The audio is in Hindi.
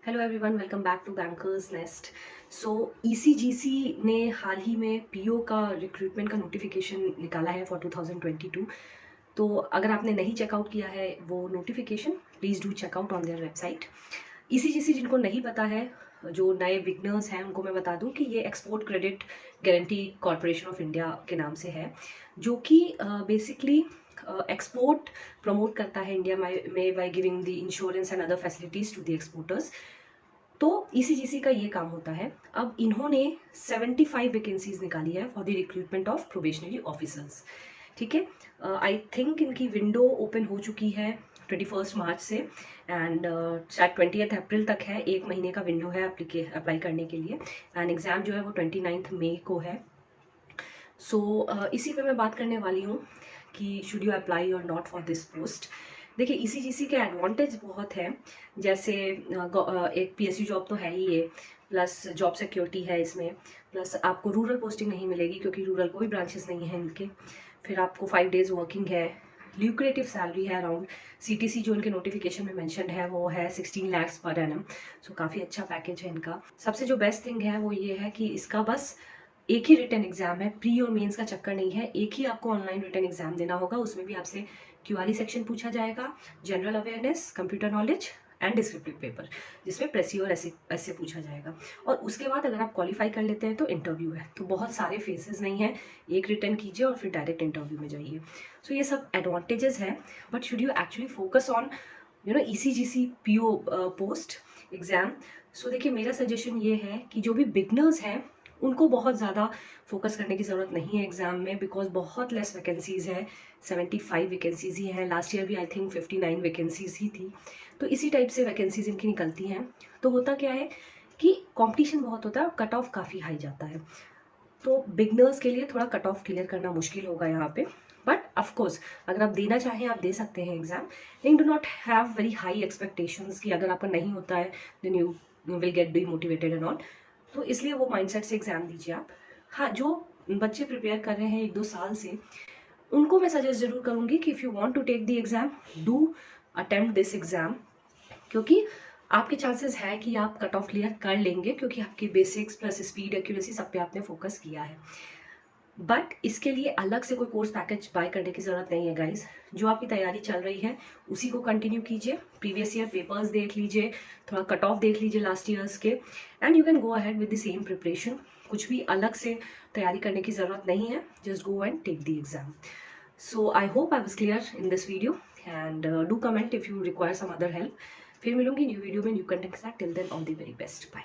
Hello everyone, welcome back to bankers nest. So ECGC ने हाल ही में पीओ का रिक्रूटमेंट का नोटिफिकेशन निकाला है फॉर 2022। तो अगर आपने नहीं चेकआउट किया है वो notification, please do check out on their website. ECGC जिनको नहीं पता है, जो नए बिगनर्स हैं, उनको मैं बता दूं कि ये export credit guarantee corporation of India के नाम से है, जो कि बेसिकली एक्सपोर्ट प्रमोट करता है इंडिया में by giving the insurance and other facilities to the exporters. तो ईसीजीसी का ये काम होता है। अब इन्होंने 75 वैकेंसीज निकाली है for the recruitment of probationary officers. ठीक है, आई थिंक इनकी विंडो ओपन हो चुकी है 21 मार्च से, एंड शायद 20 अप्रैल तक है। एक महीने का विंडो है अप्लाई करने के लिए, एंड एग्ज़ाम जो है वो 29 मई को है। सो इसी पे मैं बात करने वाली हूँ कि शुड यू अप्लाई और नॉट फॉर दिस पोस्ट। देखिए, ईसीजीसी के एडवांटेज बहुत है, जैसे एक पीएसयू जॉब तो है ही ये, प्लस जॉब सिक्योरिटी है इसमें, प्लस आपको रूरल पोस्टिंग नहीं मिलेगी क्योंकि रूरल कोई ब्रांचेस नहीं है इनके। फिर आपको 5 डेज वर्किंग है, ल्यूक्रेटिव सैलरी है अराउंड, सीटीसी जो इनके नोटिफिकेशन में मेंशन है वो है 16 lakhs पर एनम। सो काफ़ी अच्छा पैकेज है इनका। सबसे जो बेस्ट थिंग है वो ये है कि इसका बस एक ही रिटन एग्जाम है, प्री और मेंस का चक्कर नहीं है। एक ही आपको ऑनलाइन रिटन एग्जाम देना होगा, उसमें भी आपसे क्यूआरई सेक्शन पूछा जाएगा, general awareness, computer knowledge and descriptive paper, जिसमें प्रेसी और ऐसे पूछा जाएगा। और उसके बाद अगर आप क्वालिफाई कर लेते हैं तो इंटरव्यू है। तो बहुत सारे फेसेस नहीं है, एक रिटर्न कीजिए और फिर डायरेक्ट इंटरव्यू में जाइए। सो ये सब एडवांटेजेस हैं, but should you actually focus on ECGC PO post exam. So देखिए, मेरा सजेशन ये है कि जो भी बिगनर्स हैं उनको बहुत ज़्यादा फोकस करने की ज़रूरत नहीं है एग्ज़ाम में, बिकॉज बहुत लेस वैकेंसीज़ है। 75 वैकेंसीज़ ही हैं, लास्ट ईयर भी आई थिंक 59 वैकेंसीज़ ही थी। तो इसी टाइप से वैकेंसीज इनकी निकलती हैं। तो होता क्या है कि कंपटीशन बहुत होता है और कट ऑफ काफ़ी हाई जाता है। तो बिगनर्स के लिए थोड़ा कट ऑफ क्लियर करना मुश्किल होगा यहाँ पे, बट ऑफकोर्स अगर आप देना चाहें आप दे सकते हैं एग्जाम। लेकिन do not have very high expectations कि अगर आपका नहीं होता है then you will get demotivated and all. तो इसलिए वो माइंडसेट से एग्जाम दीजिए आप। हाँ, जो बच्चे प्रिपेयर कर रहे हैं 1-2 साल से, उनको मैं सजेस्ट जरूर करूंगी कि if you want to take the exam, do attempt this exam, क्योंकि आपके चांसेस है कि आप कट ऑफ क्लियर कर लेंगे, क्योंकि आपकी बेसिक्स प्लस स्पीड एक्यूरेसी सब पे आपने फोकस किया है। बट इसके लिए अलग से कोई कोर्स पैकेज बाय करने की ज़रूरत नहीं है गाइज। जो आपकी तैयारी चल रही है उसी को कंटिन्यू कीजिए, प्रीवियस ईयर पेपर्स देख लीजिए, थोड़ा कट ऑफ देख लीजिए लास्ट ईयर्स के, and you can go ahead with the same preparation. कुछ भी अलग से तैयारी करने की ज़रूरत नहीं है, just go and take the exam. So I hope I was clear in this video, and do comment if you require some other help. फिर मिलूंगी न्यू वीडियो में न्यू कंटेंट के साथ। Till then all the very best, bye.